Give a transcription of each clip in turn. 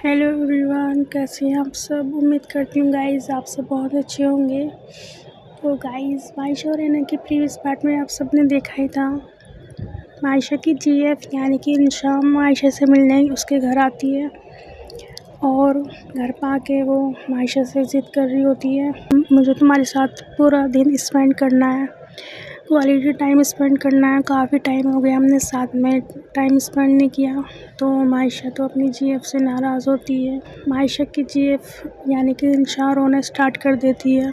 Hello everyone, कैसे हैं आप सब। उम्मीद करती हूँ गाइस आप सब बहुत अच्छे होंगे। तो गाइस मायशा और रैना की प्रीवियस पार्ट में आप सब ने देखा ही था। मायशा की जीएफ यानी कि इंशा मायशा से मिलने उसके घर आती है और घर पर आके वो मायशा से ज़िद कर रही होती है, मुझे तुम्हारे साथ पूरा दिन स्पेंड करना है, क्वालिटी टाइम स्पेंड करना है। काफ़ी टाइम हो गया हमने साथ में टाइम स्पेंड नहीं किया। तो मायशा तो अपनी जीएफ से नाराज़ होती है। मायशा की जीएफ यानी कि इंशा रोना स्टार्ट कर देती है।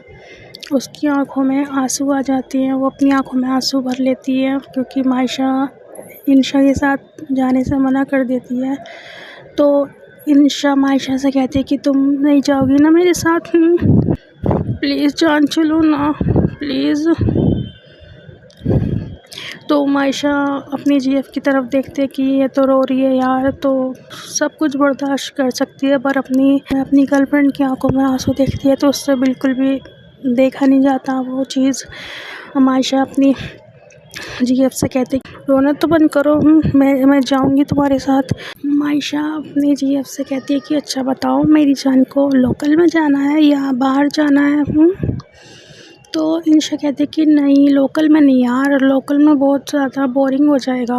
उसकी आंखों में आंसू आ जाते हैं, वो अपनी आंखों में आंसू भर लेती है क्योंकि मायशा इंशा के साथ जाने से मना कर देती है। तो इंशा मायशा से कहती है कि तुम नहीं जाओगी ना मेरे साथ, प्लीज़ जान चलो ना प्लीज़। तो मायशा अपनी जीएफ की तरफ देखते कि ये तो रो रही है यार, तो सब कुछ बर्दाश्त कर सकती है पर अपनी गर्लफ्रेंड की आंखों में आंसू देखती है तो उससे बिल्कुल भी देखा नहीं जाता वो चीज़। मायशा अपनी जीएफ से कहती रोना तो बंद करो, मैं जाऊंगी तुम्हारे साथ। मायशा अपनी जीएफ से कहती है कि अच्छा बताओ मेरी जान को लोकल में जाना है या बाहर जाना है। तो इंशा कहती कि नहीं लोकल में नहीं यार, लोकल में बहुत ज़्यादा बोरिंग हो जाएगा,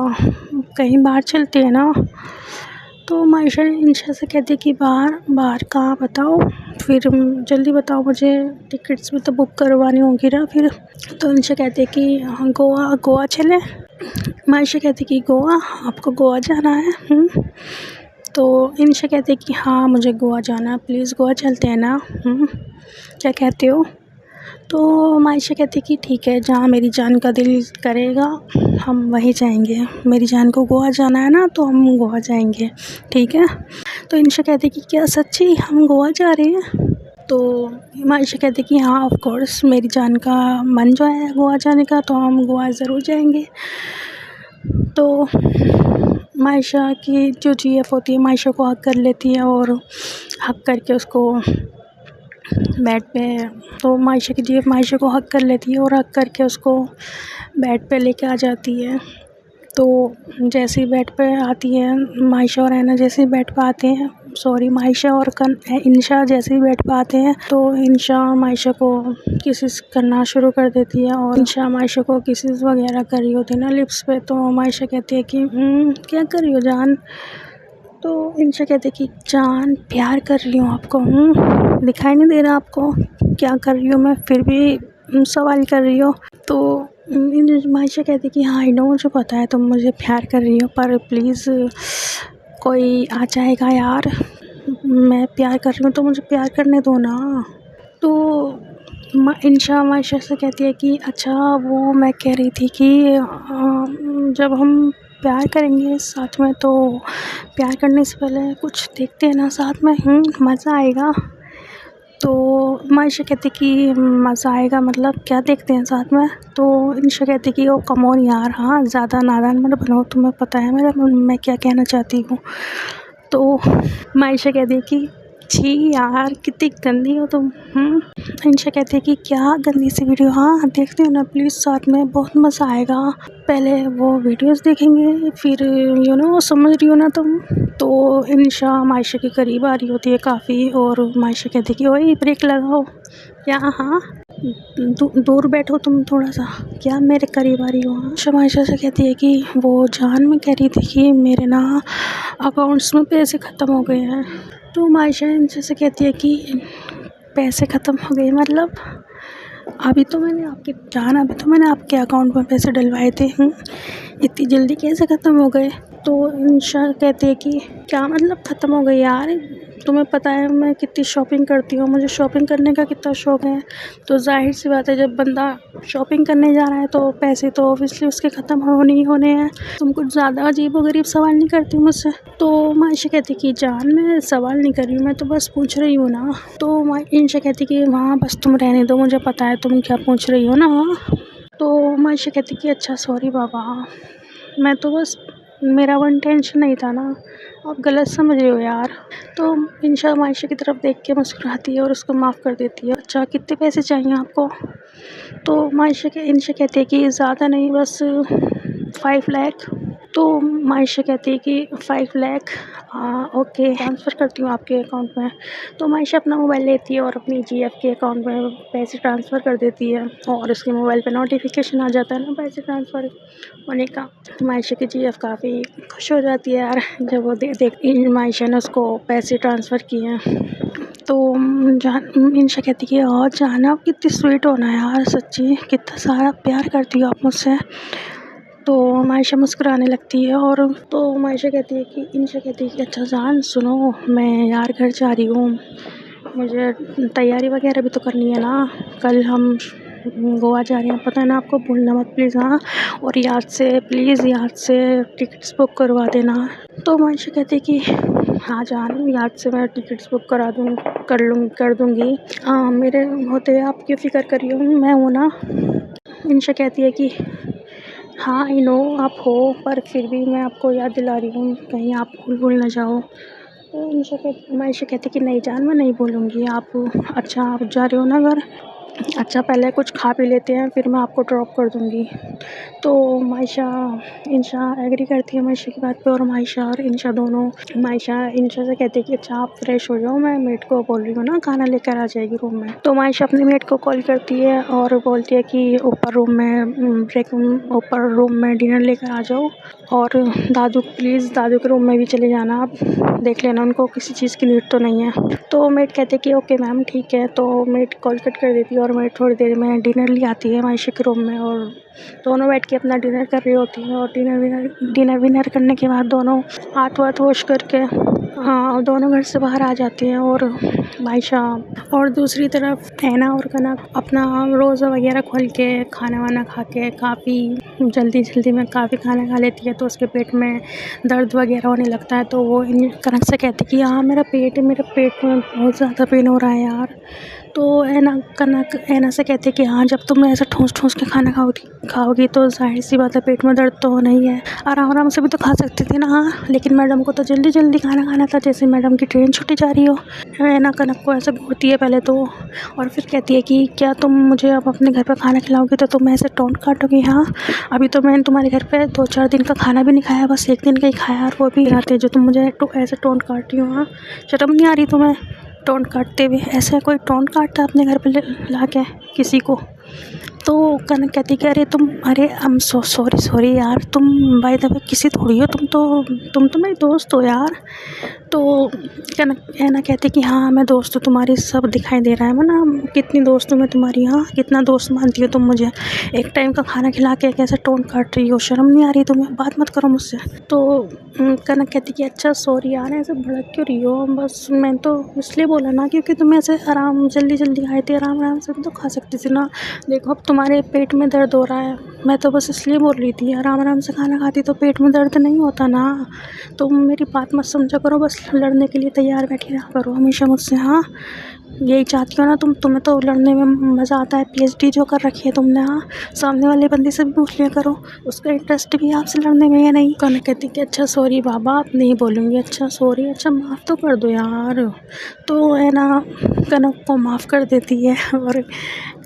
कहीं बाहर चलते हैं ना। तो मायशा इंशा से कहती कि बाहर कहाँ बताओ, फिर जल्दी बताओ मुझे, टिकट्स भी तो बुक करवानी होंगी ना फिर। तो इंशा कहती कि हाँ गोवा चले। मायशा कहती कि गोवा, आपको गोवा जाना है। तो इंशा कहती कि हाँ मुझे गोवा जाना है, प्लीज़ गोवा चलते हैं ना। क्या कहते हो। तो मायशा कहती कि ठीक है, जहाँ मेरी जान का दिल करेगा हम वहीं जाएंगे, मेरी जान को गोवा जाना है ना तो हम गोवा जाएंगे, ठीक है। तो इंशा कहती कि क्या सच्ची हम गोवा जा रहे हैं। तो मायशा कहती कि हाँ ऑफ कोर्स, मेरी जान का मन जो है गोवा जाने का तो हम गोवा ज़रूर जाएंगे। तो मायशा की जो जीएफ होती है मायशा को हक कर लेती है और हक करके उसको बेड पे, तो मायशा की जीएफ मायशा को हक कर लेती है और हक करके उसको बेड पे लेके आ जाती है। तो जैसे ही बेड पे आती है मायशा और रैना जैसे ही बेड पे आते हैं, सॉरी मायशा और इंशा जैसे ही बेड पे आते हैं तो इंशा मायशा को किसेस करना शुरू कर देती है और इंशा मायशा को किसेस वगैरह कर रही होती है ना लिप्स पे। तो मायशा कहती है कि क्या कर रही हो जान। तो इंशा कहते कि जान प्यार कर रही हूँ आपको। दिखाई नहीं दे रहा आपको क्या कर रही हूँ मैं, फिर भी सवाल कर रही हो। तो मायशा कहती कि हाँ आई नो, मुझे पता है तुम मुझे प्यार कर रही हो पर प्लीज़ कोई आ जाएगा यार, मैं प्यार कर रही हूँ तो मुझे प्यार करने दो ना। तो इंशा मायशा से कहती है कि अच्छा वो मैं कह रही थी कि जब हम प्यार करेंगे साथ में तो प्यार करने से पहले कुछ देखते हैं ना साथ में, मज़ा आएगा। तो मायशा कहती कि मज़ा आएगा मतलब क्या देखते हैं साथ में। तो इंशा कहती कि ओ कम ऑन यार, हाँ ज़्यादा नादान मत बनो, तुम्हें पता है मैं क्या कहना चाहती हूँ। तो मायशा कहती कि छी यार कितनी गंदी हो तुम। इंशा कहती है कि क्या गंदी सी वीडियो, हाँ देखते हो ना प्लीज़ साथ में, बहुत मज़ा आएगा, पहले वो वीडियोस देखेंगे फिर समझ रही हो ना तुम। तो इंशा मायशा के करीब आ रही होती है काफ़ी और मायशा कहती है कि ओए ब्रेक लगाओ, क्या हाँ दूर बैठो तुम थोड़ा सा, क्या मेरे करीब आ रही हो। मायशा से कहती है कि वो जान में कह रही थी कि मेरे ना अकाउंट्स में पैसे ख़त्म हो गए हैं। तो मायशा इनसे से कहती है कि पैसे ख़त्म हो गए मतलब, अभी तो मैंने आपके अकाउंट में पैसे डलवाए थे, इतनी जल्दी कैसे ख़त्म हो गए। तो इंशा कहती है कि क्या मतलब ख़त्म हो गए यार, तुम्हें पता है मैं कितनी शॉपिंग करती हूँ, मुझे शॉपिंग करने का कितना शौक़ है, तो जाहिर सी बात है जब बंदा शॉपिंग करने जा रहा है तो पैसे तो ऑब्वियसली उसके ख़त्म होने ही होने हैं। तुम कुछ ज़्यादा अजीबोगरीब सवाल नहीं करती मुझसे। तो मायशा कहती कि जान मैं सवाल नहीं कर रही हूँ, मैं तो बस पूछ रही हूँ ना। तो इंशा कहती कि हाँ बस तुम रहने दो, मुझे पता है तुम क्या पूछ रही हो ना। तो मायशा कहती कि अच्छा सॉरी बाबा, मैं तो बस मेरा वन टेंशन नहीं था ना, आप गलत समझ रहे हो यार। तो इंशा मायशा की तरफ देख के मुस्कुराती है और उसको माफ़ कर देती है। अच्छा कितने पैसे चाहिए आपको। तो इंशा कहती है कि ज़्यादा नहीं, बस 5 लाख। तो मायशा कहती है कि 5 लाख ओके ट्रांसफ़र करती हूँ आपके अकाउंट में। तो मायशा अपना मोबाइल लेती है और अपनी जीएफ के अकाउंट में पैसे ट्रांसफ़र कर देती है और उसके मोबाइल पे नोटिफिकेशन आ जाता है ना पैसे ट्रांसफ़र होने का। तो मायशा की जीएफ काफ़ी खुश हो जाती है यार जब वो देख मायशा ने उसको पैसे ट्रांसफ़र किए हैं। तो इंशा कहती है और जाना आप कितनी स्वीट हो ना यार, सच्ची कितना सारा प्यार करती हो आप मुझसे। तो मायशा मुस्कुराने लगती है और तो मायशा कहती है कि इंशा कहती है कि अच्छा जान सुनो, मैं यार घर जा रही हूँ, मुझे तैयारी वगैरह भी तो करनी है ना, कल हम गोवा जा रहे हैं, पता है ना आपको, भूलना मत प्लीज़। हाँ, और याद से प्लीज़ याद से टिकट्स बुक करवा देना। तो मायशा कहती है कि हाँ जान, याद से मैं टिकट्स बुक कर दूँगी। मेरे होते हुए आप क्यों फ़िक्र कर रही हो, मैं हूँ ना। इंशा कहती है कि हाँ आई नो आप हो, पर फिर भी मैं आपको याद दिला रही हूँ, कहीं आप भूल ना जाओ। तो मायशा कहती कि नहीं जान, मैं नहीं भूलूँगी। अच्छा आप जा रहे हो ना घर, अच्छा पहले कुछ खा पी लेते हैं, फिर मैं आपको ड्रॉप कर दूँगी। तो इंशा एग्री करती है मायशा की बात पे और मायशा और इंशा दोनों, मायशा इंशा से कहती है कि अच्छा आप फ्रेश हो जाओ, मैं मेड को बोल रही हूँ ना खाना लेकर आ जाएगी रूम में। तो मायशा अपनी मेड को कॉल करती है और बोलती है कि ऊपर रूम में डिनर लेकर आ जाओ और दादू प्लीज़ दादू के रूम में भी चले जाना, आप देख लेना उनको किसी चीज़ की नीड तो नहीं है। तो मेड कहते कि ओके मैम ठीक है। तो मेड कॉल कट कर देती है और मेड थोड़ी देर में डिनर ले आती है मायशा के रूम में और दोनों बैठ के अपना डिनर कर रही होती हैं। और डिनर विनर करने के बाद दोनों हाथ वाथ वॉश करके दोनों घर से बाहर आ जाती हैं। और मायशा और दूसरी तरफ ऐना और कनक अपना रोज़ा वगैरह खोल के खाना वाना खा के काफ़ी जल्दी में काफ़ी खाना खा लेती है, तो उसके पेट में दर्द वगैरह होने लगता है। तो वो कनक से कहती कि हाँ मेरे पेट में बहुत ज़्यादा पेन हो रहा है यार। तो कनक ऐना से कहती कि हाँ जब तुम ऐसा ठूस के खाना खाओगी तो ज़ाहिर सी बात है पेट में दर्द तो होना ही है, आराम से भी तो खा सकती थी ना। हाँ लेकिन मैडम को तो जल्दी खाना खाना था, जैसे मैडम की ट्रेन छूटी जा रही हो। ऐना कनक को ऐसे घूरती है पहले तो, और फिर कहती है कि क्या तुम मुझे अब अपने घर पर खाना खिलाओगी तो तुम ऐसे टोंट काटोगी। हाँ अभी तो मैंने तुम्हारे घर पे 2-4 दिन का खाना भी नहीं खाया, बस 1 दिन का ही खाया, और वो भी रात जो तुम मुझे ऐसे टोंट काट रही हो। हाँ शर्म नहीं आ रही तुम्हें टोंट काटते हुए, ऐसे कोई टोंट काटता अपने घर पे ला के किसी को। तो कनक कहती कि अरे आई एम सो सॉरी यार, तुम बाय द वे किसी थोड़ी हो, तुम तो मेरी दोस्त हो यार। तो ऐना कहती कि हाँ मैं दोस्त हूँ तुम्हारी, सब दिखाई दे रहा है ना कितनी दोस्त हूँ मैं तुम्हारी। हाँ कितना दोस्त मानती हो तुम मुझे, एक टाइम का खाना खिला के कैसे टोंट काट रही हो, शर्म नहीं आ रही तुम्हें, बात मत करो मुझसे। तो कनक कहती कि अच्छा सॉरी यार, ऐसे भड़क क्यों रही हो, बस मैं तो इसलिए बोला ना क्योंकि तुम ऐसे जल्दी खाए थे, आराम से तो खा सकती थी ना। देखो अब तुम्हारे पेट में दर्द हो रहा है, मैं तो बस इसलिए बोल रही थी, आराम से खाना खाती तो पेट में दर्द नहीं होता ना। तुम मेरी बात मत समझा करो, बस लड़ने के लिए तैयार बैठी रहा करो हमेशा मुझसे। हाँ यही चाहती हो ना तुम्हें तो लड़ने में मज़ा आता है, पीएचडी जो कर रखी है तुमने। हाँ सामने वाले बंदे से भी पूछ लिया करो, उसका इंटरेस्ट भी आपसे लड़ने में है नहीं। कनक कहती कि अच्छा सॉरी बाबा, आप नहीं बोलूँगी, अच्छा सॉरी, अच्छा माफ़ तो कर दो यार। तो है ना कनक को माफ़ कर देती है और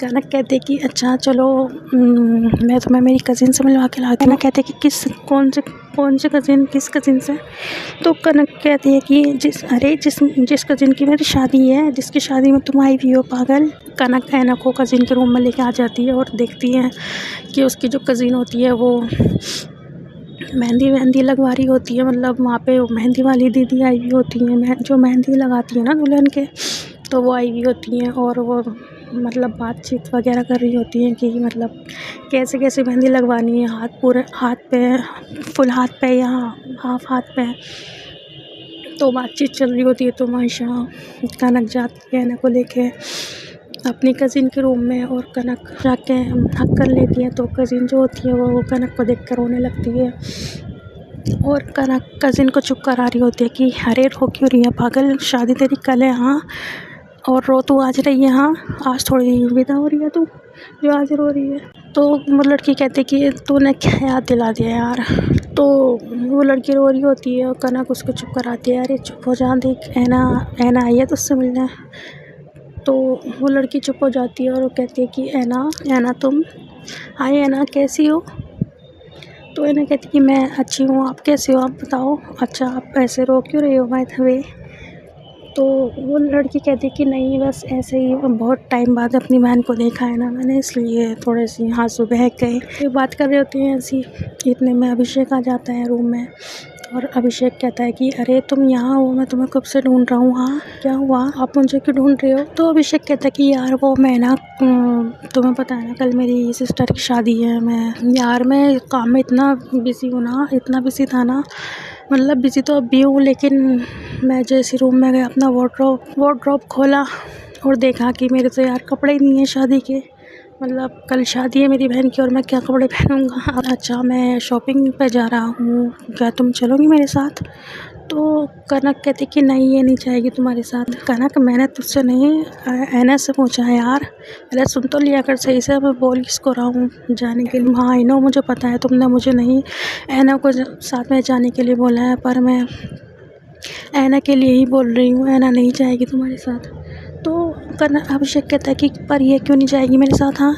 कनक कहते कि अच्छा चलो मैं तुम्हें मेरी कज़िन से मिलवा के लाती हूँ। कनक कहते कि कौन से कज़िन, किस कज़िन से। तो कनक कहती है कि जिस कज़िन की मेरी शादी है, जिसकी शादी में तुम आई भी हो पागल। कनक ऐना को कज़िन के रूम में लेके आ जाती है और देखती है कि उसकी जो कज़िन होती है वो मेहंदी लगवा रही होती है, मतलब वहाँ पे मेहंदी वाली दीदी आई हुई होती हैं, जो मेहंदी लगाती है ना दुल्हन के, तो वो आई हुई होती हैं और वो मतलब बातचीत वगैरह कर रही होती हैं कि मतलब कैसे मेहंदी लगवानी है, पूरे हाथ पे, फुल हाथ पे या हाफ हाथ पे। तो बातचीत चल रही होती है। तो मायशा कनक जाती है ऐना को लेके अपनी कज़िन के रूम में और कनक जाके हक कर लेती है। तो कज़िन जो होती है वो कनक को देख कर रोने लगती है और कनक कज़िन को चुप करा रही होती है कि अरे रो क्यों रही है पागल, शादी तेरी कल है। हाँ और रो तू आज रही है, हाँ आज थोड़ी विदा हो रही है तू जो आज रो रही है। तो वो लड़की कहती कि तूने क्या याद दिला दिया यार। तो वो लड़की रो रही होती है और कनक उसको चुप कराती है, अरे चुप हो जा, देख ऐना आई है तुझसे मिलने। तो वो लड़की चुप हो जाती है और वो कहती है कि ऐना तुम, हाय ऐना कैसी हो। तो इन्हें कहती कि मैं अच्छी हूँ, आप कैसे हो, आप बताओ, अच्छा आप ऐसे रो क्यों रही हो बाय द वे। तो वो लड़की कहती कि नहीं बस ऐसे ही, बहुत टाइम बाद अपनी बहन को देखा है ना मैंने, इसलिए थोड़े से आंसू बह गए। ये बात कर रहे होते हैं ऐसी, इतने में अभिषेक आ जाता है रूम में और अभिषेक कहता है कि अरे तुम यहाँ हो, मैं तुम्हें कब से ढूंढ रहा हूँ। हाँ क्या हुआ, आप मुझे क्यों ढूंढ रहे हो। तो अभिषेक कहता है कि यार वो मैं ना, तुम्हें पता है ना कल मेरी सिस्टर की शादी है, मैं काम में इतना बिजी हूँ ना, इतना बिजी था ना, मतलब बिजी तो अब भी हूँ, लेकिन मैं जैसे रूम में गया अपना वार्डरोब खोला और देखा कि मेरे तो यार कपड़े ही नहीं है शादी के, मतलब कल शादी है मेरी बहन की और मैं क्या कपड़े पहनूंगा। अच्छा मैं शॉपिंग पे जा रहा हूँ, क्या तुम चलोगी मेरे साथ। तो कनक कहती कि नहीं ये नहीं जाएगी तुम्हारे साथ। कनक मैंने तुझसे नहीं, ऐना से पूछा है यार, पहले सुन तो लिया कर सही से, मैं बोल किसको रहा हूँ जाने के लिए। हाँ आई नो मुझे पता है, तुमने मुझे नहीं ऐना को साथ में जाने के लिए बोला है, पर मैं ऐना के लिए ही बोल रही हूँ, ऐना नहीं जाएगी तुम्हारे साथ। तो अभिषेक कहता है कि पर ये क्यों नहीं जाएगी मेरे साथ। हाँ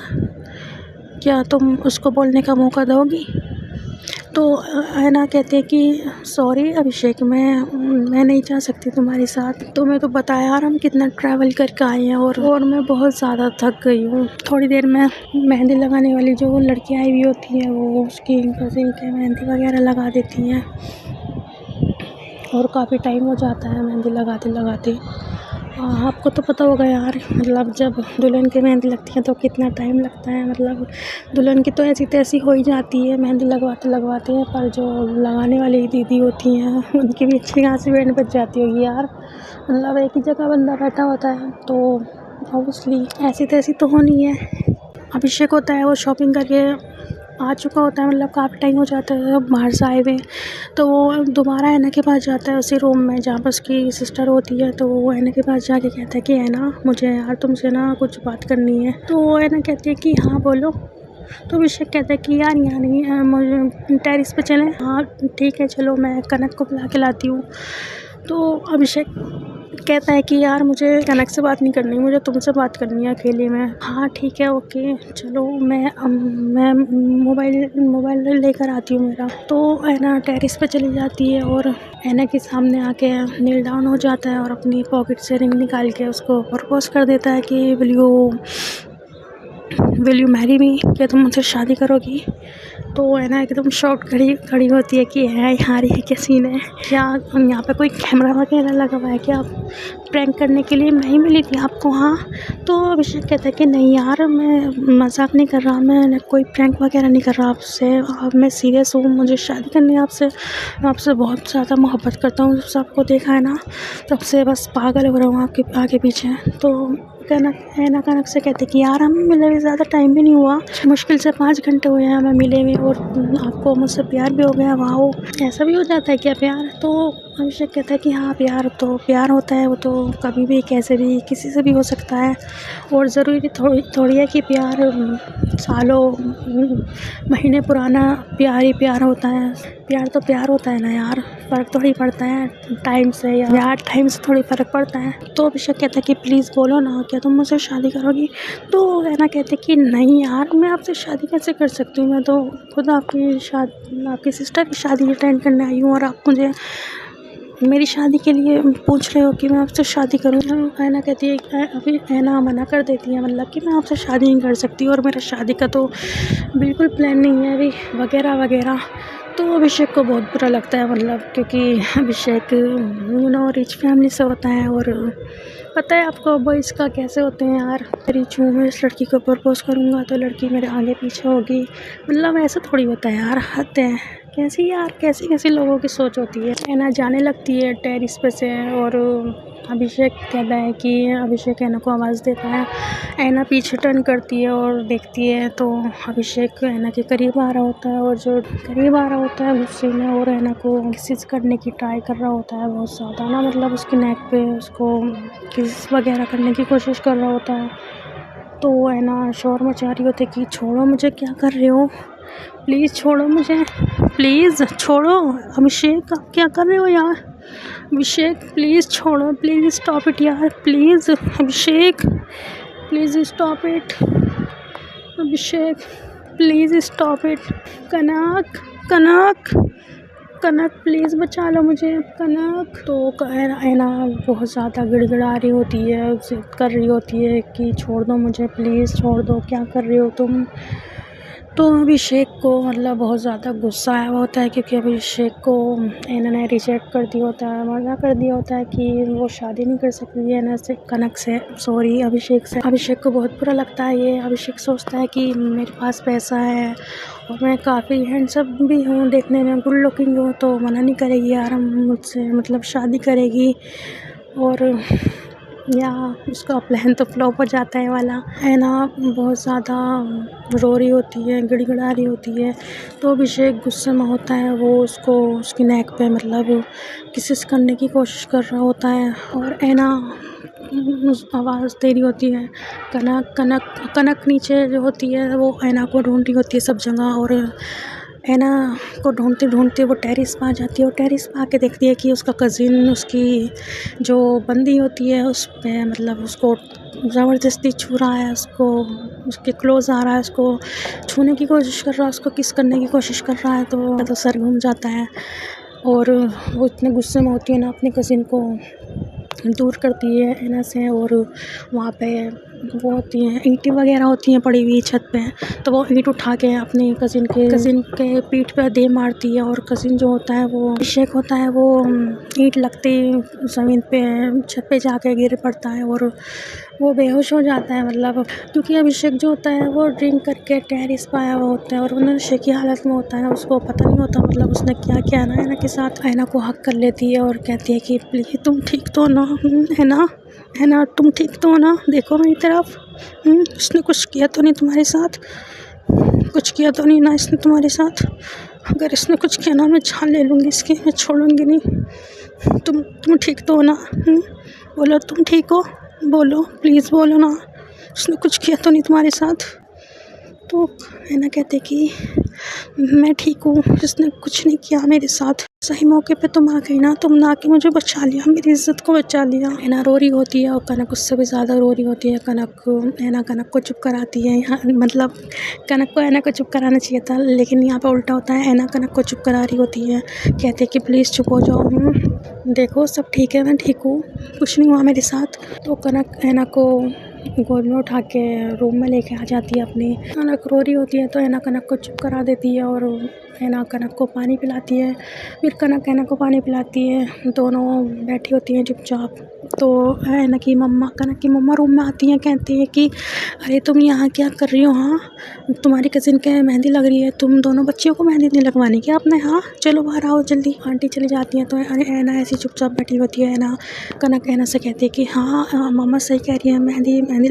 क्या तुम उसको बोलने का मौका दोगी। तो ऐना कहते हैं कि सॉरी अभिषेक, मैं नहीं जा सकती तुम्हारे साथ। तुम्हें तो बताया यार हम कितना ट्रैवल करके आए हैं और मैं बहुत ज़्यादा थक गई हूँ। थोड़ी देर में मेहंदी लगाने वाली जो लड़की आई हुई होती है वो उसकी कज़िन के मेहंदी वगैरह लगा देती हैं और काफ़ी टाइम हो जाता है मेहंदी लगाते लगाते। आपको तो पता होगा यार, मतलब जब दुल्हन की मेहंदी लगती है तो कितना टाइम लगता है, मतलब दुल्हन की तो ऐसी तैसी हो ही जाती है मेहंदी लगवाते लगवाते हैं, पर जो लगाने वाली दीदी होती हैं उनकी भी अच्छी खासी बैंड बज जाती होगी यार, मतलब एक ही जगह बंदा बैठा होता है तो ऑब्वियसली ऐसी तैसी तो होनी है। अभिषेक होता है वो शॉपिंग करके आ चुका होता है, मतलब काफ़ी टाइम हो जाता है बाहर से आए हुए, तो वो दोबारा ऐना के पास जाता है उसी रूम में जहाँ पर उसकी सिस्टर होती है। तो वो ऐना के पास जाके कहता है कि ऐना मुझे यार तुमसे ना कुछ बात करनी है। तो ऐना कहती है कि हाँ बोलो। तो अभिषेक कहता है कि यार यहाँ नहीं, मुझे टेरिस पे चलें। हाँ ठीक है चलो, मैं कनक को बुला के लाती हूँ। तो अभिषेक कहता है कि यार मुझे कनक से बात नहीं करनी, मुझे तुमसे बात करनी है अकेले में। हाँ ठीक है ओके चलो, मैं मोबाइल लेकर आती हूँ मेरा। तो ऐना टेरिस पे चली जाती है और ऐना के सामने आके नील डाउन हो जाता है और अपनी पॉकेट से रिंग निकाल के उसको प्रपोज कर देता है कि विल यू मैरी मी, क्या तुम मुझसे शादी करोगी। तो है ना एकदम शॉर्ट खड़ी होती है कि है यार ये क्या सीन है, क्या यहाँ पे कोई कैमरा वगैरह लगा हुआ है क्या, प्रैंक करने के लिए मैं ही मिली थी आपको। हाँ तो अभिषेक कहता है कि नहीं यार मैं मजाक नहीं कर रहा, मैं कोई प्रैंक वगैरह नहीं कर रहा आपसे, अब मैं सीरियस हूँ, मुझे शादी करनी है आपसे, मैं आपसे बहुत ज़्यादा मोहब्बत करता हूँ, सबको देखा है ना तब से बस पागल हो रहा हूँ आपके आगे पीछे। तो कनक से कहते कि यार हम मिले हुए ज़्यादा टाइम भी नहीं हुआ, मुश्किल से 5 घंटे हुए हैं हमें मिले हुए और आपको मुझसे प्यार भी हो गया। वाह ऐसा भी हो जाता है क्या प्यार। तो अभिषेक कहता है कि हाँ प्यार तो प्यार होता है, वो तो कभी भी कैसे भी किसी से भी हो सकता है और ज़रूरी थोड़ी है कि प्यार सालों महीने पुराना प्यार ही प्यार होता है। प्यार तो प्यार होता है ना यार, फ़र्क थोड़ी पड़ता है टाइम से, या यार टाइम से थोड़ी फ़र्क पड़ता है। तो अभिषेक कहता है कि प्लीज़ बोलो ना, क्या तुम मुझसे शादी करोगी। तो ऐना कहते कि नहीं यार मैं आपसे शादी कैसे कर सकती हूँ, मैं तो खुद आपकी सिस्टर की शादी अटेंड करने आई हूँ और आप मुझे मेरी शादी के लिए पूछ रहे हो कि मैं आपसे शादी करूँ। ऐना कहती है, अभी ऐना मना कर देती है, मतलब कि मैं आपसे शादी नहीं कर सकती और मेरा शादी का तो बिल्कुल प्लान नहीं है अभी वगैरह वगैरह। तो अभिषेक को बहुत बुरा लगता है, मतलब क्योंकि अभिषेक रिच फैमिली से होता है और पता है आपको बॉयज़ का कैसे होते हैं यार, रिच हूँ मैं इस लड़की को प्रपोज़ करूँगा तो लड़की मेरे आगे पीछे होगी, मतलब ऐसा थोड़ी होता है यार, हद है। कैसी लोगों की सोच होती है। ऐना जाने लगती है टेरिस पे से और अभिषेक कहता है कि अभिषेक ऐना को आवाज़ देता है। ऐना पीछे टर्न करती है और देखती है तो अभिषेक ऐना के करीब आ रहा होता है और जो करीब आ रहा होता है गुस्से में और ऐना को किस करने की ट्राई कर रहा होता है बहुत ज़्यादा ना, मतलब उसके नेक पे उसको किस वगैरह करने की कोशिश कर रहा होता है। तो ऐना शोर मचा रही होती है कि छोड़ो मुझे, क्या कर रहे हो, प्लीज़ छोड़ो मुझे, प्लीज़ छोड़ो। अभिषेक आप क्या कर रहे हो यार, अभिषेक प्लीज़ छोड़ो, प्लीज़ स्टॉप इट यार, please Abhishek please stop it, Abhishek please stop it. Kanak Kanak, Kanak please बचा लो मुझे कनक। तो ऐना बहुत ज़्यादा गिड़गिड़ा रही होती है, ज़िद कर रही होती है कि छोड़ दो मुझे, प्लीज़ छोड़ दो, क्या कर रही हो तुम। तो अभिषेक को मतलब बहुत ज़्यादा गुस्सा आया हुआ होता है, क्योंकि अभिषेक को ऐना ने रिजेक्ट कर दिया होता है, मना कर दिया होता है कि वो शादी नहीं कर सकती है ऐना से, कनक से, सॉरी अभिषेक से। अभिषेक को बहुत बुरा लगता है ये। अभिषेक सोचता है कि मेरे पास पैसा है और मैं काफ़ी हैंडसम भी हूँ, देखने में गुड लुकिंग हूँ, तो मना नहीं करेगी यार हम मुझसे मतलब शादी करेगी। और या उसका प्लान तो फ्लॉप हो जाता है वाला। ऐना बहुत ज़्यादा रो रही होती है, गिड़गिड़ा रही होती है। तो अभिषेक गुस्से में होता है, वो उसको उसकी नेक पे मतलब किसेस करने की कोशिश कर रहा होता है। और ऐना आवाज़ दे रही होती है कनक कनक। कनक नीचे जो होती है वो ऐना को ढूंढ रही होती है सब जगह, और ऐना को ढूंढते ढूंढते वो टेरिस पर आ जाती है। और टेरिस पर आके देखती है कि उसका कज़िन उसकी जो बंदी होती है उस पे मतलब उसको ज़बरदस्ती छू रहा है, उसको उसके क्लोज़ आ रहा है, उसको छूने की कोशिश कर रहा है, उसको किस करने की कोशिश कर रहा है। तो सर घूम जाता है और वो इतने गुस्से में होती है ना, अपने कज़िन को दूर करती है ऐना से। और वहाँ पे वो होती हैं ईंटें वगैरह होती हैं पड़ी हुई छत पे, तो वो ईंट उठा के अपने कज़िन के पीठ पे दे मारती है। और कज़िन जो होता है वो अभिषेक होता है, वो ईंट लगते ही ज़मीन पे छत पे जाके गिर पड़ता है और वो बेहोश हो जाता है। मतलब क्योंकि अभिषेक जो होता है वो ड्रिंक करके टेरिस पर आया हुआ होता है और वो नशे की हालत में होता है, उसको पता नहीं होता मतलब उसने क्या किया ना। ऐना के साथ ऐना को हक कर लेती है और कहती है कि प्लीज़ तुम ठीक तो ना, ऐना तुम ठीक तो ना, देखो मेरी तरफ, उसने कुछ किया तो नहीं तुम्हारे साथ, कुछ किया तो नहीं ना इसने तुम्हारे साथ। अगर इसने कुछ किया ना मैं जान ले लूँगी इसकी, मैं छोड़ूंगी नहीं। तुम ठीक तो हो ना, बोलो तुम ठीक हो, बोलो प्लीज़ बोलो ना, उसने कुछ किया तो नहीं तुम्हारे साथ। तो ऐना कहते कि मैं ठीक हूँ, जिसने कुछ नहीं किया मेरे साथ। सही मौके पे तुम आ गई ना, तुमने आके मुझे बचा लिया, मेरी इज्जत को बचा लिया। ऐना रो रही होती है और कनक उससे भी ज़्यादा रो रही होती है। कनक को चुप कराती है, मतलब कनक को ऐना को चुप कराना चाहिए था, लेकिन यहाँ पे उल्टा होता है। ऐना कनक को चुप करा रही होती है, कहते कि प्लीज़ चुप हो जाओ, देखो सब ठीक है, मैं ठीक हूँ, कुछ नहीं हुआ मेरे साथ। तो कनक ऐना को गोद में उठा के रूम में लेके आ जाती है अपनी। कनक रो रही होती है तो ऐना कनक को चुप करा देती है और ऐना कनक को पानी पिलाती है। फिर कनक ऐना को पानी पिलाती है, दोनों बैठी होती हैं चुपचाप। तो ऐना की मम्मा, कनक की मम्मा रूम में आती हैं, कहती है कि अरे तुम यहाँ क्या कर रही हो, हाँ तुम्हारी कज़िन के मेहंदी लग रही है, तुम दोनों बच्चियों को मेहंदी नहीं लगवानी क्या आपने, हाँ चलो बाहर आओ जल्दी। आंटी चली जाती हैं तो ऐना ऐसी चुपचाप बैठी होती है। कनक ऐना से कहती है कि हाँ मम्मा सही कह रही है, मेहंदी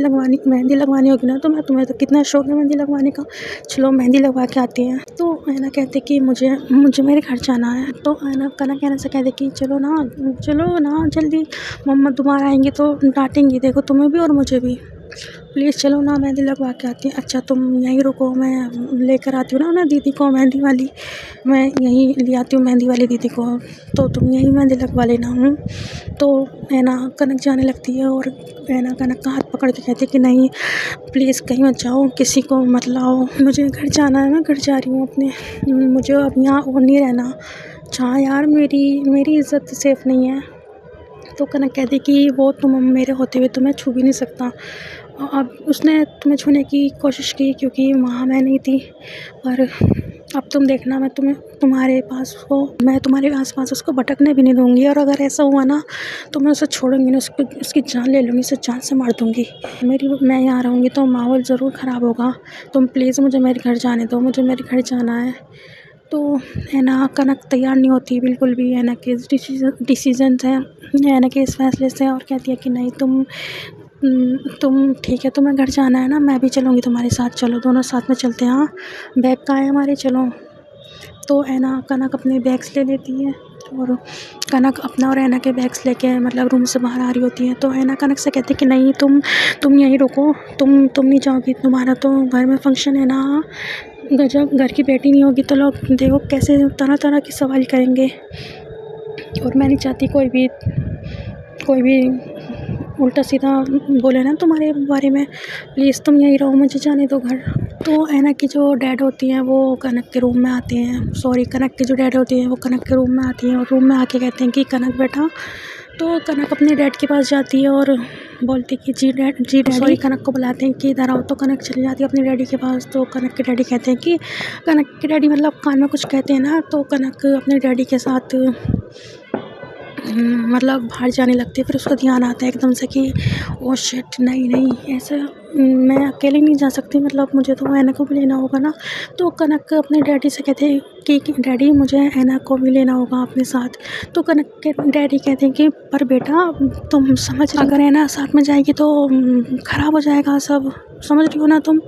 लगवानी होगी ना, तो मैं तुम्हें तो कितना शौक है मेहंदी लगवाने का, चलो मेहंदी लगवा के आती हैं। तो ऐना कहते कि मुझे मेरे घर जाना है। तो कनक ऐना से कहते कि चलो ना जल्दी, मम्मा दोबारा आएंगी तो डांटेंगी, देखो तुम्हें भी और मुझे भी, प्लीज़ चलो ना मेहंदी लगवा के आती हैं। अच्छा तुम यहीं रुको, मैं लेकर आती हूँ ना दीदी को मेहंदी वाली, मैं यहीं ले आती हूँ मेहंदी वाली दीदी को, तो तुम यहीं मेहंदी लगवा लेना। तो ऐना कनक जाने लगती है और ऐना कनक का हाथ पकड़ के कहती है कि नहीं प्लीज़ कहीं मत जाओ, किसी को मत लाओ, मुझे घर जाना है, मैं घर जा रही हूँ अपने, मुझे अब यहाँ और नहीं रहना। हाँ यार मेरी इज़्ज़त सेफ़ नहीं है। तो कनक कहती कि वो तुम मेरे होते हुए तुम्हें छू भी नहीं सकता। अब उसने तुम्हें छूने की कोशिश की क्योंकि वहाँ मैं नहीं थी, पर अब तुम देखना मैं तुम्हारे आस-पास उसको भटकने भी नहीं दूँगी, और अगर ऐसा हुआ ना तो मैं उसे छोड़ूंगी ना, उसकी जान ले लूँगी, उसे जान से मार दूँगी। मैं यहाँ रहूँगी तो माहौल ज़रूर ख़राब होगा, तुम प्लीज़ मुझे मेरे घर जाने दो, मुझे मेरे घर जाना है। तो ऐना कनक तैयार नहीं होती बिल्कुल भी ऐना के डिसीजन से, ऐना के इस फैसले से, और कहती है कि नहीं तुम ठीक है, तुम्हें घर जाना है ना, मैं भी चलूँगी तुम्हारे साथ, चलो दोनों साथ में चलते हैं, हाँ बैग कहाँ है हमारे, चलो। तो कनक अपने बैग्स ले लेती है और कनक अपना और ऐना के बैग्स लेके मतलब रूम से बाहर आ रही होती है। तो ऐना कनक से कहती है कि नहीं तुम यहीं रुको, तुम नहीं जाओगी, तुम्हारा तो घर में फंक्शन है ना, जब घर की बेटी नहीं होगी तो लोग देखो कैसे तरह तरह के सवाल करेंगे, और मैं नहीं चाहती कोई भी उल्टा सीधा बोले ना तुम्हारे बारे में, प्लीज़ तुम यहीं रहो, मुझे जाने दो घर। तो ऐना की जो डैड होती हैं वो कनक के रूम में आते हैं, सॉरी कनक की जो डैड होती हैं वो कनक के रूम में आती हैं और रूम में आके कहते हैं कि कनक बेटा। तो कनक अपने डैड के पास जाती है और बोलती कि जी डैडी, सॉरी कनक को बुलाते हैं कि इधर आओ। तो कनक चली जाती है अपने डैडी के पास। तो कनक के डैडी कहते हैं कि कनक के डैडी मतलब कान में कुछ कहते हैं ना, तो कनक अपने डैडी के साथ मतलब बाहर जाने लगती है। फिर उसका ध्यान आता है एकदम से कि ओ शिट, नहीं ऐसा मैं अकेले नहीं जा सकती, मतलब मुझे तो ऐना को भी लेना होगा ना। तो कनक अपने डैडी से कहते हैं कि डैडी मुझे ऐना को भी लेना होगा अपने साथ। तो कनक के डैडी कहते हैं कि पर बेटा तुम समझ, अगर ऐना साथ में जाएगी तो ख़राब हो जाएगा सब, समझ रही हो ना तुम।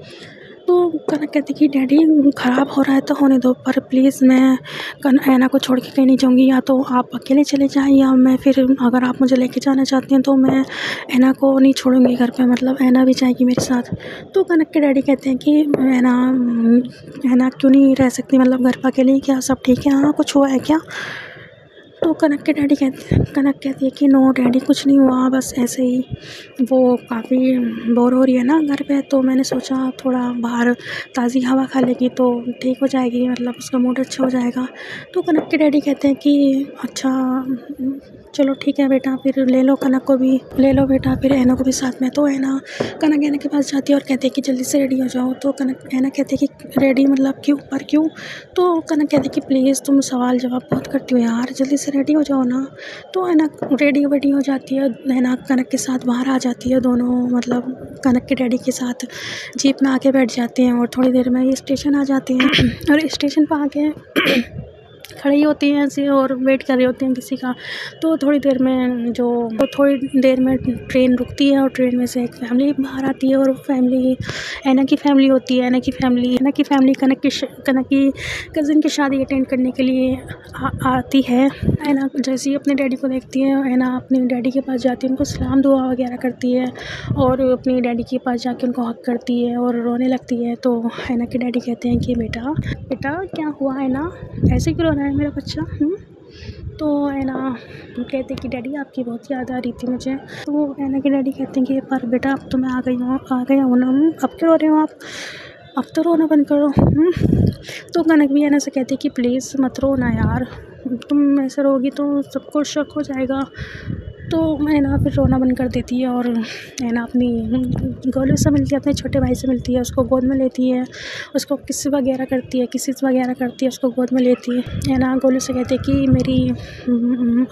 तो कनक कहती कि डैडी ख़राब हो रहा है तो होने दो, पर प्लीज़ मैं ऐना को छोड़ के कहीं नहीं जाऊँगी, या तो आप अकेले चले जाएं या मैं फिर अगर आप मुझे लेके जाना चाहती हैं तो मैं ऐना को नहीं छोड़ूंगी घर पे, मतलब ऐना भी जाएगी मेरे साथ। तो कनक के डैडी कहते हैं कि ऐना क्यों नहीं रह सकती, मतलब घर पर अकेले, क्या सब ठीक है, हाँ कुछ हुआ है क्या। तो कनक कहती है कि नो डैडी कुछ नहीं हुआ, बस ऐसे ही वो काफ़ी बोर हो रही है ना घर पे, तो मैंने सोचा थोड़ा बाहर ताज़ी हवा खा लेगी तो ठीक हो जाएगी, मतलब उसका मूड अच्छा हो जाएगा। तो कनक के डैडी कहते हैं कि अच्छा चलो ठीक है बेटा, फिर ले लो कनक को भी, ले लो बेटा फिर ऐना को भी साथ में। तो कनक ऐना के पास जाती है और कहती है कि जल्दी से रेडी हो जाओ। तो ऐना कहती है कि रेडी मतलब क्यों, पर क्यों। तो कनक कहती है कि प्लीज़ तुम सवाल जवाब बहुत करती हो यार, जल्दी से रेडी हो जाओ ना। तो ऐना रेडी हो जाती है, ऐना कनक के साथ बाहर आ जाती है, दोनों मतलब कनक के डैडी के साथ जीप में आके बैठ जाते हैं और थोड़ी देर में ये स्टेशन आ जाते हैं और स्टेशन पर आके खड़ी होती हैं ऐसे और वेट कर रही होती हैं किसी का। तो थोड़ी देर में ट्रेन रुकती है और ट्रेन में से एक फैमिली बाहर आती है और फैमिली ऐना की फैमिली होती है। ऐना की फैमिली कनक की कज़न की शादी अटेंड करने के लिए आती है। ऐना जैसे ही अपने डैडी को देखती है, ऐना अपने डैडी के पास जाती है, उनको सलाम दुआ वगैरह करती है और अपने डैडी के पास जाके उनको हक करती है और रोने लगती है। तो ऐना के डैडी कहते हैं कि बेटा क्या हुआ है ना, ऐसे क्यों रो रहा है मेरा बच्चा। तो ऐना कहते कि डैडी आपकी बहुत याद आ रही थी मुझे। तो ऐना के डैडी कहते हैं कि पर बेटा अब तो मैं आ गया हूँ ना, अब क्यों रो रहे हो आप, अब तो रोना बंद करो। तो कनक भी ऐना से कहती कि प्लीज़ मत रो ना यार, तुम ऐसे रोगी तो सबको शक हो जाएगा। तो ऐना फिर रोना बंद कर देती है और ऐना अपनी गोलू से मिलती है, अपने छोटे भाई से मिलती है, उसको गोद में लेती है, उसको किस वगैरह करती है, उसको गोद में लेती है। ऐना गोलू से कहती है कि मेरी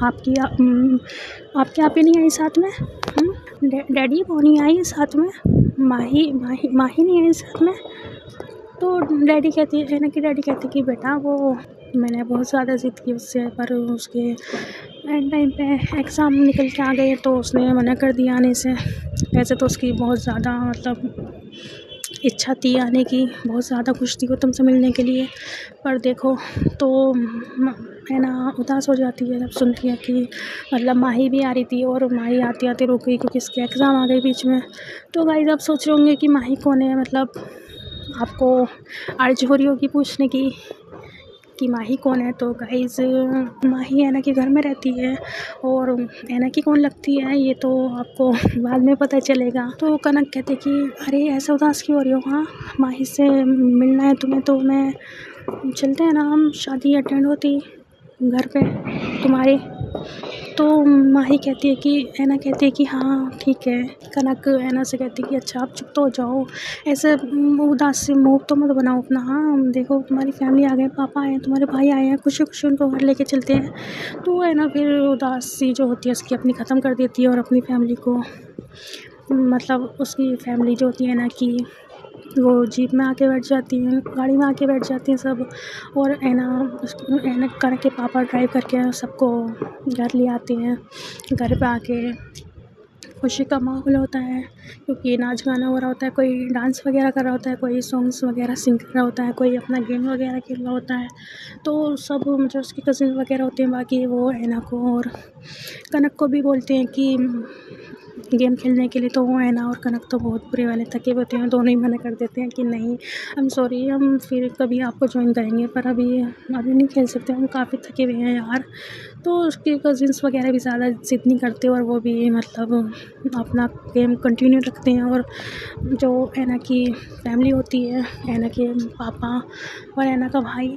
आपकी आप ही नहीं आई साथ में, डैडी वो नहीं आई साथ में, माही नहीं आई साथ में। तो ऐना की डैडी कहती है कि बेटा वो मैंने बहुत ज़्यादा ज़िद की उससे, पर उसके एंड टाइम पे एग्ज़ाम निकल के आ गए तो उसने मना कर दिया आने से। वैसे तो उसकी बहुत ज़्यादा मतलब इच्छा थी आने की, बहुत ज़्यादा खुश थी वो तुमसे मिलने के लिए, पर देखो तो ऐना उदास हो जाती है जब सुनती है कि मतलब माही भी आ रही थी और माही आते रुक गई क्योंकि इसके एग्ज़ाम आ गए बीच में। तो गाइस आप सोच रहे होंगे कि माही कौन है, मतलब आपको अर्ज हो रही होगी पूछने की कि माही कौन है। तो गाइस माही ऐना के घर में रहती है और ऐना की कौन लगती है ये तो आपको बाद में पता चलेगा। तो कनक कहते कि अरे ऐसा उदास क्यों हो रही हो, हाँ माही से मिलना है तुम्हें तो मैं चलते हैं ना, हम शादी अटेंड होती घर पे तुम्हारे। तो माही कहती है कि ऐना कहती है कि हाँ ठीक है। कनक ऐना से कहती है कि अच्छा आप चुप तो हो जाओ, ऐसे उदास से मुँह तो मत बनाओ अपना, हाँ देखो तुम्हारी फैमिली आ गए, पापा आए हैं, तुम्हारे भाई आए हैं, खुशी खुशी उनको घर लेके चलते हैं। तो ऐना फिर उदासी जो होती है उसकी अपनी ख़त्म कर देती है और अपनी फैमिली को मतलब उसकी फैमिली जो होती है ऐना की वो जीप में आके बैठ जाती हैं, गाड़ी में आके बैठ जाती हैं सब। और ऐना कनक के पापा ड्राइव करके सबको घर ले आते हैं। घर पे आके खुशी का माहौल होता है क्योंकि नाच गाना हो रहा होता है, कोई डांस वगैरह कर रहा होता है, कोई सॉन्ग्स वगैरह सिंग कर रहा होता है, कोई अपना गेम वगैरह खेल रहा होता है। तो सब जो उसकी कज़िन वगैरह होते हैं बाकी वो ऐना को और कनक को भी बोलते हैं कि गेम खेलने के लिए, तो वो ऐना और कनक तो बहुत बुरे वाले थके हुए होते हैं, दोनों ही मना कर देते हैं कि नहीं आई एम सॉरी, हम फिर कभी आपको ज्वाइन करेंगे, पर अभी नहीं खेल सकते, हम काफ़ी थके हुए हैं यार। तो उसके कज़िन्स वगैरह भी ज़्यादा ज़िद नहीं करते और वो भी मतलब अपना गेम कंटिन्यू रखते हैं। और जो ऐना की फैमिली होती है, ऐना के पापा और ऐना का भाई,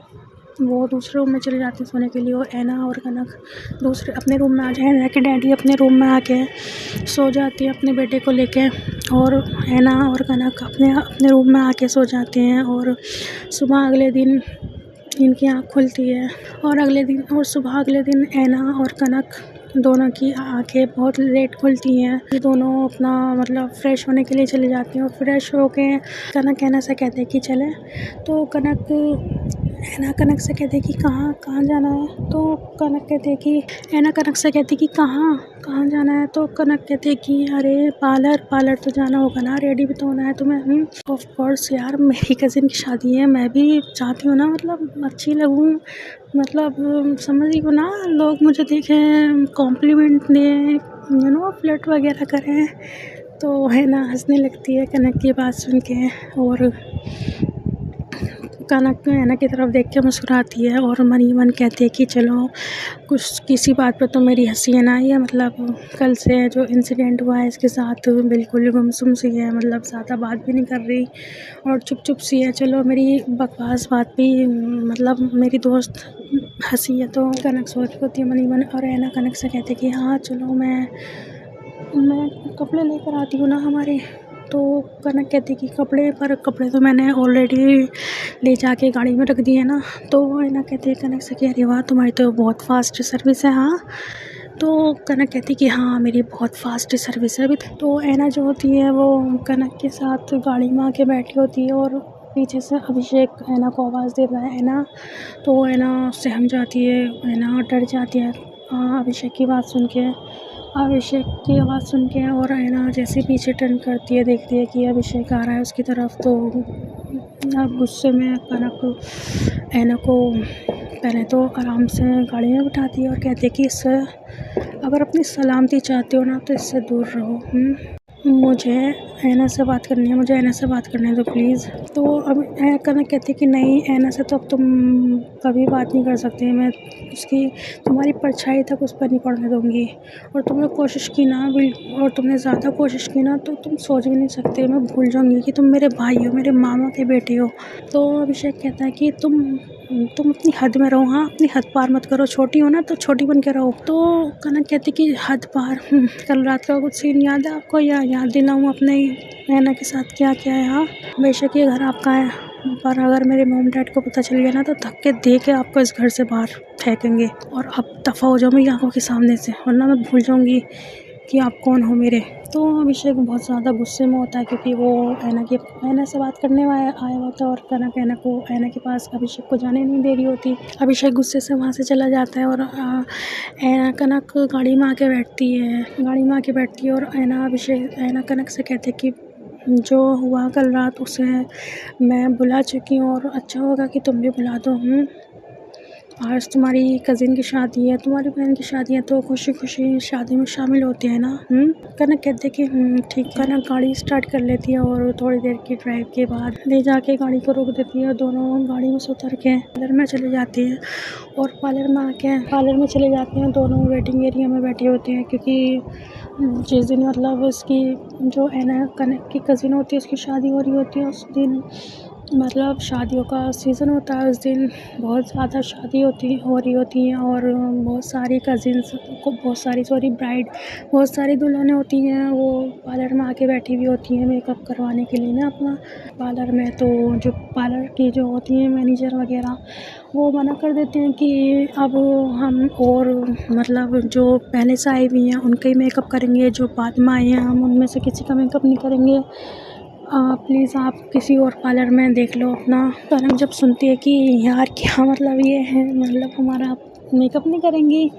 वो दूसरे रूम में चले जाते हैं सोने के लिए, और ऐना और कनक दूसरे अपने रूम में आ जाए। ऐना के डैडी अपने रूम में आके सो जाती है अपने बेटे को लेके, और ऐना और कनक अपने अपने रूम में आके सो जाते हैं। और सुबह अगले दिन इनकी आँख खुलती है, और सुबह अगले दिन ऐना और कनक दोनों की आंखें बहुत लेट खुलती हैं। ये दोनों अपना मतलब फ्रेश होने के लिए चले जाते हैं, और फ्रेश होके कनक ऐना से कहते हैं कि चलें। तो ऐना कनक से कहते कि कहाँ जाना है। तो कनक कहते हैं कि ऐना कनक से कहती कि कहाँ जाना है। तो कनक कहते कि अरे पार्लर तो जाना होगा ना, रेडी भी तो होना है तुम्हें। ऑफ कोर्स यार, मेरी कज़िन की शादी है, मैं भी चाहती हूँ ना मतलब अच्छी लगूँ, मतलब समझ ही हो ना, लोग मुझे देखें, कॉम्प्लीमेंट दें, फ्लर्ट वगैरह करें। तो है ना, हंसने लगती है कनक की बात सुन के, और कनक ऐना की तरफ देख के मुस्कुराती है, और मन ही मन कहती है कि चलो किसी बात पे तो मेरी हंसी है ना। ये मतलब कल से जो इंसिडेंट हुआ है इसके साथ बिल्कुल गुमसुम सी है, मतलब ज़्यादा बात भी नहीं कर रही और चुप सी है। चलो मेरी बकवास बात भी मतलब मेरी दोस्त हंसी है। तो कनक सोच रही होती है मन ही मन, और ऐना कनक से कहते कि हाँ चलो मैं कपड़े लेकर आती हूँ ना हमारे। तो कनक कहती कि कपड़े तो मैंने ऑलरेडी ले जाके गाड़ी में रख दिए ना। तो ऐना कहती है कनक से कि अरे वाह, तुम्हारी तो बहुत फास्ट सर्विस है। हाँ, तो कनक कहती कि हाँ मेरी बहुत फास्ट सर्विस है अभी। तो ऐना जो होती है वो कनक के साथ गाड़ी में आके बैठी होती है, और पीछे से अभिषेक ऐना को आवाज़ देता है। ऐना तो ऐना सहम जाती है, ऐना डर जाती है अभिषेक की आवाज़ सुन के। और ऐना जैसे पीछे टर्न करती है, देखती है कि अभिषेक आ रहा है उसकी तरफ। तो अब गुस्से में कनक ऐना को पहले तो आराम से गाड़ी में बिठाती है और कहती है कि इससे अगर अपनी सलामती चाहते हो ना तो इससे दूर रहो। मुझे ऐना से बात करनी है तो प्लीज़। तो अब कनक कहती है कि नहीं, ऐना से तो अब तुम कभी बात नहीं कर सकते, मैं उसकी तुम्हारी परछाई तक उस पर नहीं पड़ने दूँगी। और तुमने कोशिश की ना और तुमने ज़्यादा कोशिश की ना तो तुम सोच भी नहीं सकते, मैं भूल जाऊँगी कि तुम मेरे भाई हो, मेरे मामा के बेटे हो। तो अभिषेक कहता है कि तुम अपनी हद में रहो। हाँ, अपनी हद पार मत करो, छोटी हो ना तो छोटी बन के रहो। तो कनक कहती कि हद पार, कल रात का कुछ सीन याद है आपको, या याद दिलाऊं अपने ऐना के साथ क्या क्या है। हाँ, बेशक ये घर आपका है, पर अगर मेरे मॉम डैड को पता चल गया ना तो धक्के दे के आपको इस घर से बाहर फेंकेंगे, और अब दफ़ा हो जाओ मेरी आंखों के सामने से, वरना मैं भूल जाऊंगी कि आप कौन हो मेरे। तो अभिषेक बहुत ज़्यादा गुस्से में होता है, क्योंकि वो ऐना से बात करने आया होता है, और कनक ऐना के पास अभिषेक को जाने नहीं दे रही होती। अभिषेक गुस्से से वहाँ से चला जाता है, और कनक गाड़ी में आके बैठती है। और ऐना कनक से कहते कि जो हुआ कल रात उसे मैं बुला चुकी हूँ, और अच्छा होगा कि तुम भी बुला दो। आज तुम्हारी कज़िन की शादी है, तुम्हारी बहन की शादी है, तो खुशी खुशी शादी में शामिल होते हैं ना। कनक कहते कि ठीक। कनक गाड़ी स्टार्ट कर लेती है, और थोड़ी देर की ड्राइव के बाद ले जाके गाड़ी को रोक देती है। दोनों गाड़ी में से उतर के पार्लर में चले जाते हैं, और पार्लर में चले जाते हैं। दोनों वेटिंग एरिया में बैठे होते हैं, क्योंकि जिस दिन मतलब उसकी जो ऐना कनक की कज़िन होती है उसकी शादी हो रही होती है, उस दिन मतलब शादियों का सीज़न होता है। उस दिन बहुत ज़्यादा शादी हो रही होती हैं, और बहुत सारी कज़िन्स को बहुत सारी दुल्हनें होती हैं, वो पार्लर में आके बैठी हुई होती हैं मेकअप करवाने के लिए ना अपना पार्लर में। तो जो पार्लर की जो होती हैं मैनेजर वगैरह, वो मना कर देते हैं कि अब हम और मतलब जो पहले से आई हुई हैं उनका ही मेकअप करेंगे, जो बाद में आए हैं हम उनमें से किसी का मेकअप नहीं करेंगे। प्लीज़ आप किसी और पार्लर में देख लो अपना। कनक जब सुनती है कि यार क्या मतलब ये है, मतलब हमारा मेकअप नहीं करेंगी,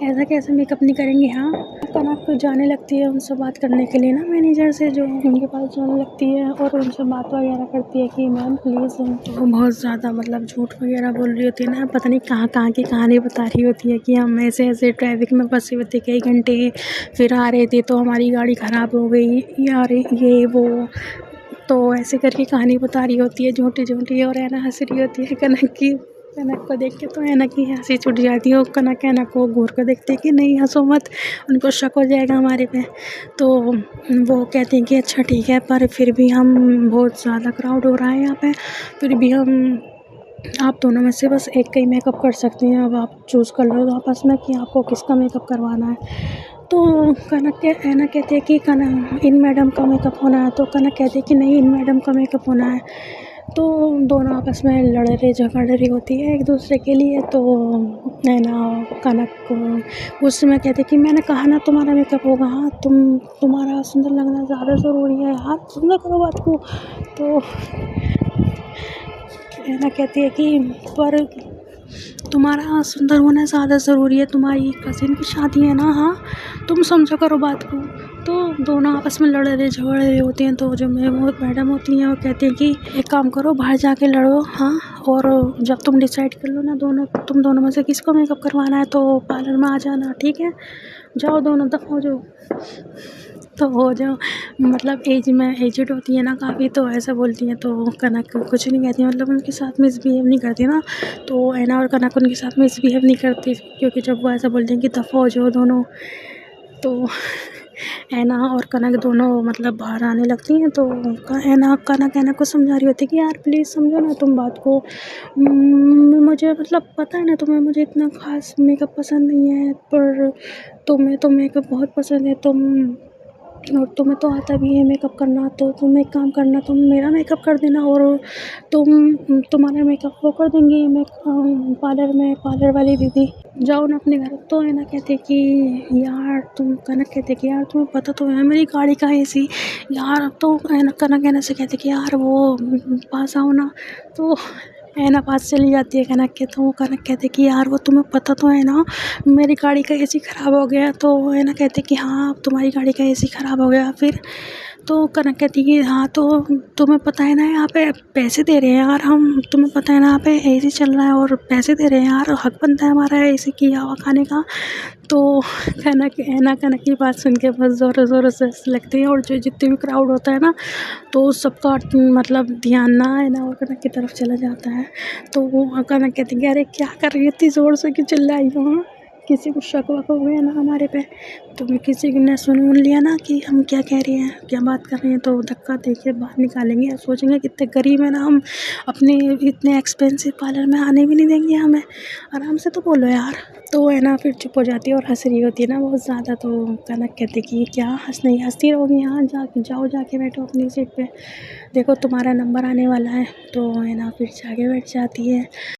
ऐसा कैसे मेकअप नहीं करेंगी। हाँ, कनक जाने लगती है उनसे बात करने के लिए ना, मैनेजर से जो उनके पास जाने लगती है और उनसे बात वगैरह करती है कि मैम प्लीज़। तो बहुत ज़्यादा मतलब झूठ वगैरह बोल रही होती है ना, पता नहीं कहाँ की कहानी बता रही होती है कि हम ऐसे ऐसे ट्रैफिक में फंसे हुए थे कई घंटे, फिर आ रहे थे तो हमारी गाड़ी ख़राब हो गई यार, ये वो। तो ऐसे करके कहानी बता रही होती है झूठी झूठी, और है ना हंस रही होती है कनक की। कनक को देख के तो है ना कि हंसी छूट जाती है। कनक है ना को घूर कर देखते हैं कि नहीं हंसो मत, उनको शक हो जाएगा हमारे पे। तो वो कहते हैं कि अच्छा ठीक है, पर फिर भी हम बहुत ज़्यादा क्राउड हो रहा है यहाँ पे, फिर भी हम आप दोनों में से बस एक का ही मेकअप कर सकती हैं। अब आप चूज़ कर लो आपस में कि आपको किसका मेकअप करवाना है। तो कनक है ना कहती है कि इन मैडम का मेकअप होना है, तो कनक कहती है कि नहीं इन मैडम का मेकअप होना है। तो दोनों आपस में लड़ रहे झगड़ रही होती है एक दूसरे के लिए। तो है ना कनक को गुस्से में कहते कि मैंने कहा ना तुम्हारा मेकअप होगा, हाँ तुम्हारा सुंदर लगना ज़्यादा ज़रूरी है, हाँ सुंदर करो बात को। तो है ना कहती है कि पर तुम्हारा सुंदर होना ज़्यादा ज़रूरी है, तुम्हारी कज़िन की शादी है ना, हाँ तुम समझो करो बात को। तो दोनों आपस में लड़ रहे झगड़ रहे होते हैं। तो जो मैडम होती हैं वो कहती हैं कि एक काम करो बाहर जाके लड़ो, हाँ, और जब तुम डिसाइड कर लो ना तुम दोनों में से किसको मेकअप करवाना है तो पार्लर में आ जाना, ठीक है, जाओ दोनों दफ़ा हो जाओ। तो वो जो मतलब एजड होती है ना काफ़ी, तो ऐसा बोलती हैं। तो कनक कुछ नहीं कहती, मतलब उनके साथ मिसबिहेव नहीं करती ना। तो ऐना और कनक उनके साथ मिसबिहेव नहीं करती, क्योंकि जब वो ऐसा बोलती हैं कि दफ़ा हो जाओ दोनों, तो ऐना और कनक दोनों मतलब बाहर आने लगती हैं। तो कनक को समझा रही होती है कि यार प्लीज़ समझो ना तुम बात को, मुझे मतलब पता है ना तुम्हें मुझे इतना ख़ास मेकअप पसंद नहीं है, पर तुम्हें तो मेकअप बहुत पसंद है, और तुम्हें तो आता भी है मेकअप करना, तो तुम एक काम करना, तुम मेरा मेकअप कर देना और तुम्हारा मेकअप वो कर देंगी पार्लर वाली दीदी, जाओ ना अपने घर। तो है ना कहते कि यार कनक कहते कि यार तुम्हें पता तो है मेरी गाड़ी का एसी यार। तो है ना कनक है ना से कहते कि यार वो पास आओ ना। तो है ना पास चली जाती है कनक के। तो कनक कहते कि यार वो तुम्हें पता तो है ना मेरी गाड़ी का एसी ख़राब हो गया। तो है ना कहते कि हाँ तुम्हारी गाड़ी का एसी ख़राब हो गया फिर। तो कनक कहती कि हाँ तो तुम्हें पता है ना यहाँ पे पैसे दे रहे हैं यार हम, तुम्हें पता है ना यहाँ पे एसी चल रहा है और पैसे दे रहे हैं यार, हक बनता है हमारा एसी की हवा खाने का। तो कनक की बात सुन के बस ज़ोरों से हंसने लगते हैं, और जो जितने भी क्राउड होता है ना तो सबका मतलब ध्यान ना है ना और कनक की तरफ चला जाता है। तो वो कनक कहती है अरे क्या कर रही है इतनी ज़ोर से कि चिल्लाई हो, हाँ किसी को शक वक हो गया ना हमारे पे, तो किसी ने सुन लिया ना कि हम क्या कह रहे हैं क्या बात कर रहे हैं, तो धक्का दे के बाहर निकालेंगे और सोचेंगे कितने गरीब है ना हम, अपने इतने एक्सपेंसिव पार्लर में आने भी नहीं देंगे हमें, आराम से तो बोलो यार। तो है ना फिर चुप हो जाती है और हंस रही होती है ना बहुत ज़्यादा। तो कनक कहती कि क्या हंसती रहोगी, यहाँ जाओ जाके बैठो अपनी सीट पे, देखो तुम्हारा नंबर आने वाला है। तो है ना फिर जाके बैठ जाती है।